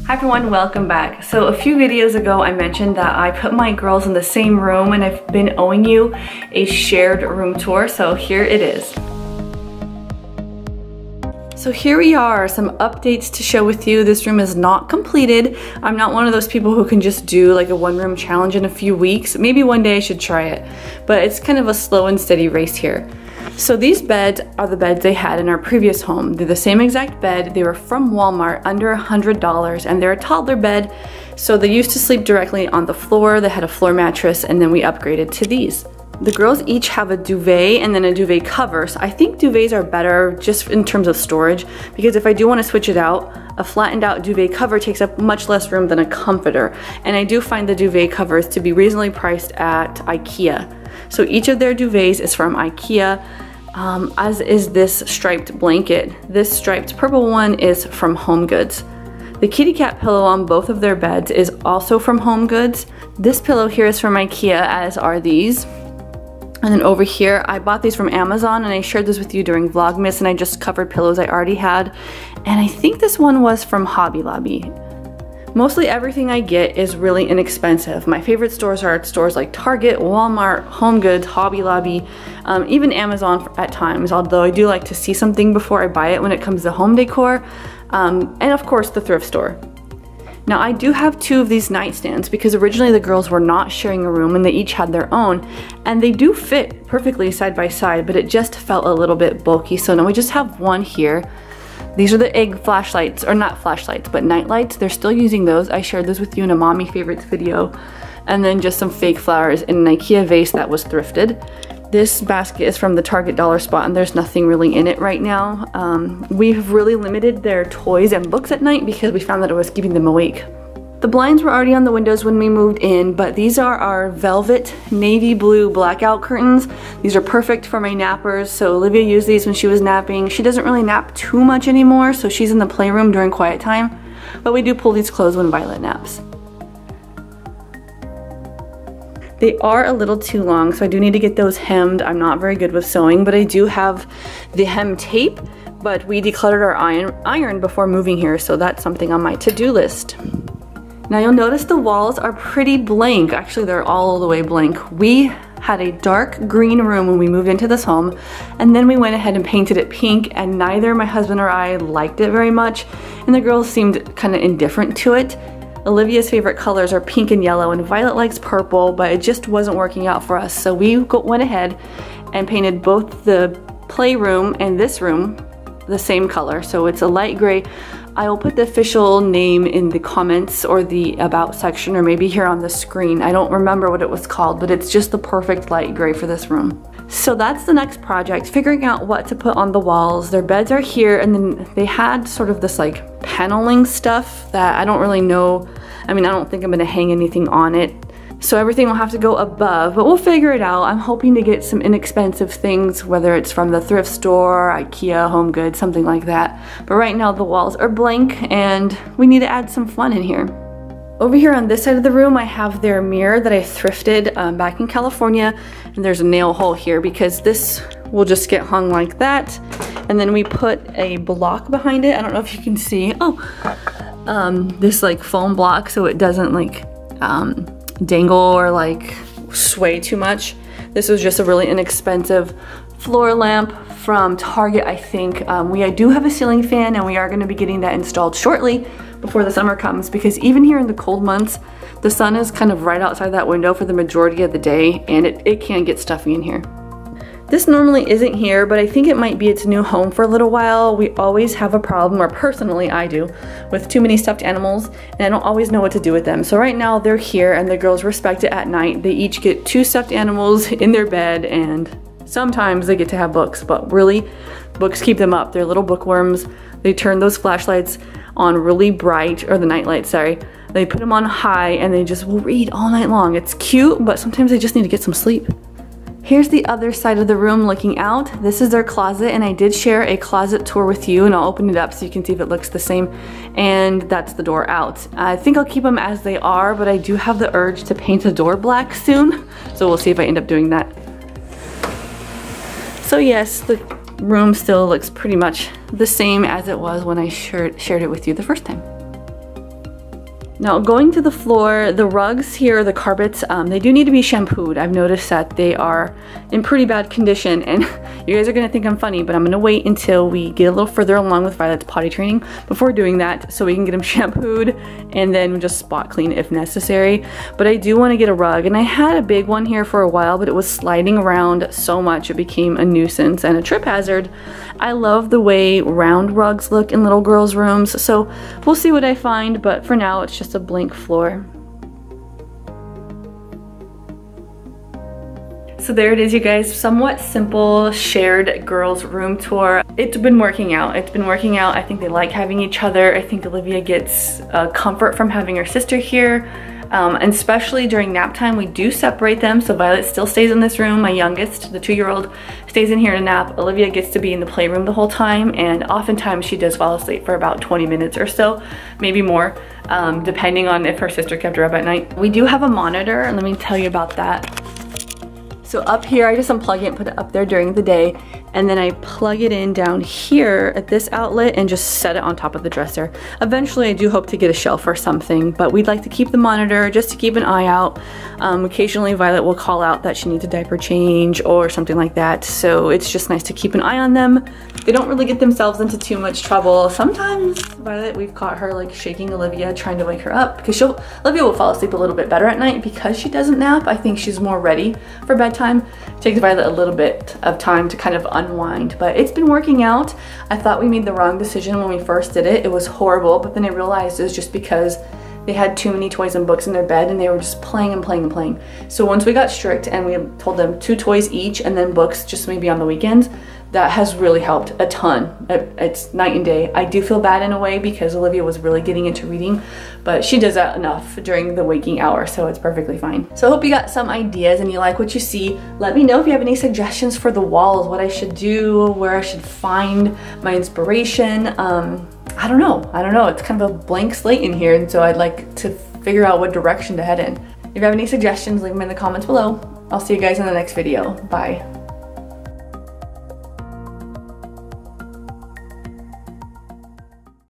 Hi everyone, welcome back. So a few videos ago I mentioned that I put my girls in the same room and I've been owing you a shared room tour, so here it is. So here we are, some updates to share with you. This room is not completed. I'm not one of those people who can just do like a one-room challenge in a few weeks. Maybe one day I should try it, but it's kind of a slow and steady race here. So these beds are the beds they had in our previous home. They're the same exact bed. They were from Walmart, under $100, and they're a toddler bed. So they used to sleep directly on the floor. They had a floor mattress, and then we upgraded to these. The girls each have a duvet and then a duvet cover. So I think duvets are better just in terms of storage, because if I do want to switch it out, a flattened out duvet cover takes up much less room than a comforter. And I do find the duvet covers to be reasonably priced at IKEA. So each of their duvets is from IKEA, as is this striped blanket. This striped purple one is from Home Goods. The kitty cat pillow on both of their beds is also from Home Goods. This pillow here is from IKEA, as are these. And then over here, I bought these from Amazon and I shared this with you during Vlogmas, and I just covered pillows I already had. And I think this one was from Hobby Lobby. Mostly everything I get is really inexpensive. My favorite stores are at stores like Target, Walmart, Home Goods, Hobby Lobby, even Amazon at times, although I do like to see something before I buy it when it comes to home decor, and of course the thrift store. Now I do have two of these nightstands because originally the girls were not sharing a room and they each had their own, and they do fit perfectly side by side, but it just felt a little bit bulky, so now we just have one here. These are the egg flashlights, or not flashlights, but night lights. They're still using those. I shared those with you in a mommy favorites video. And then just some fake flowers in an IKEA vase that was thrifted. This basket is from the Target dollar spot and there's nothing really in it right now. We've really limited their toys and books at night because we found that it was keeping them awake. The blinds were already on the windows when we moved in, but these are our velvet navy blue blackout curtains. These are perfect for my nappers, so Olivia used these when she was napping. She doesn't really nap too much anymore, so she's in the playroom during quiet time, but we do pull these closed when Violet naps. They are a little too long, so I do need to get those hemmed. I'm not very good with sewing, but I do have the hem tape, but we decluttered our iron before moving here, so that's something on my to-do list. Now you'll notice the walls are pretty blank. Actually, they're all the way blank. We had a dark green room when we moved into this home, and then we went ahead and painted it pink, and neither my husband or I liked it very much, and the girls seemed kind of indifferent to it. Olivia's favorite colors are pink and yellow, and Violet likes purple, but it just wasn't working out for us. So we went ahead and painted both the playroom and this room the same color. So it's a light gray. I will put the official name in the comments or the about section, or maybe here on the screen. I don't remember what it was called, but it's just the perfect light gray for this room. So that's the next project, figuring out what to put on the walls. Their beds are here, and then they had sort of this like paneling stuff that I don't really know. I mean, I don't think I'm gonna hang anything on it. So everything will have to go above, but we'll figure it out. I'm hoping to get some inexpensive things, whether it's from the thrift store, IKEA, Home Goods, something like that. But right now the walls are blank and we need to add some fun in here. Over here on this side of the room, I have their mirror that I thrifted back in California. And there's a nail hole here because this will just get hung like that. And then we put a block behind it. I don't know if you can see. This like foam block so it doesn't like dangle or like sway too much. This was just a really inexpensive floor lamp from Target, I think. I do have a ceiling fan, and we are going to be getting that installed shortly before the summer comes, because even here in the cold months, the sun is kind of right outside that window for the majority of the day, and it can get stuffy in here. This normally isn't here, but I think it might be its new home for a little while. We always have a problem, or personally I do, with too many stuffed animals, and I don't always know what to do with them. So right now they're here, and the girls respect it at night. They each get 2 stuffed animals in their bed, and sometimes they get to have books, but really, books keep them up. They're little bookworms. They turn those flashlights on really bright, or the night lights, sorry. They put them on high, and they just will read all night long. It's cute, but sometimes they just need to get some sleep. Here's the other side of the room looking out. This is their closet, and I did share a closet tour with you, and I'll open it up so you can see if it looks the same. And that's the door out. I think I'll keep them as they are, but I do have the urge to paint the door black soon. So we'll see if I end up doing that. So yes, the room still looks pretty much the same as it was when I shared it with you the first time. Now going to the floor, the rugs here, the carpets, they do need to be shampooed. I've noticed that they are in pretty bad condition, and you guys are gonna think I'm funny, but I'm gonna wait until we get a little further along with Violet's potty training before doing that so we can get them shampooed and then just spot clean if necessary. But I do wanna get a rug, and I had a big one here for a while, but it was sliding around so much it became a nuisance and a trip hazard. I love the way round rugs look in little girls' rooms, so we'll see what I find, but for now it's just a blank floor. So there it is, you guys, somewhat simple shared girls' room tour. It's been working out. It's been working out. I think they like having each other. I think Olivia gets comfort from having her sister here. And especially during nap time, we do separate them. So Violet still stays in this room. My youngest, the 2-year-old, stays in here to nap. Olivia gets to be in the playroom the whole time, and oftentimes she does fall asleep for about 20 minutes or so, maybe more, depending on if her sister kept her up at night. We do have a monitor, and let me tell you about that. So up here, I just unplug it and put it up there during the day, and then I plug it in down here at this outlet and just set it on top of the dresser. Eventually, I do hope to get a shelf or something, but we'd like to keep the monitor just to keep an eye out. Occasionally, Violet will call out that she needs a diaper change or something like that, so it's just nice to keep an eye on them. They don't really get themselves into too much trouble. Sometimes, Violet, we've caught her like shaking Olivia, trying to wake her up, because Olivia will fall asleep a little bit better at night because she doesn't nap. I think she's more ready for bedtime. It takes Violet a little bit of time to kind of unwind, but it's been working out. I thought we made the wrong decision when we first did it. It was horrible, but then I realized it was just because they had too many toys and books in their bed, and they were just playing and playing and playing. So once we got strict and we told them 2 toys each and then books just maybe on the weekends, that has really helped a ton. It's night and day. I do feel bad in a way because Olivia was really getting into reading, but she does that enough during the waking hour, so it's perfectly fine. So I hope you got some ideas and you like what you see. Let me know if you have any suggestions for the walls, what I should do, where I should find my inspiration. I don't know. It's kind of a blank slate in here, and so I'd like to figure out what direction to head in. If you have any suggestions, leave them in the comments below. I'll see you guys in the next video. Bye.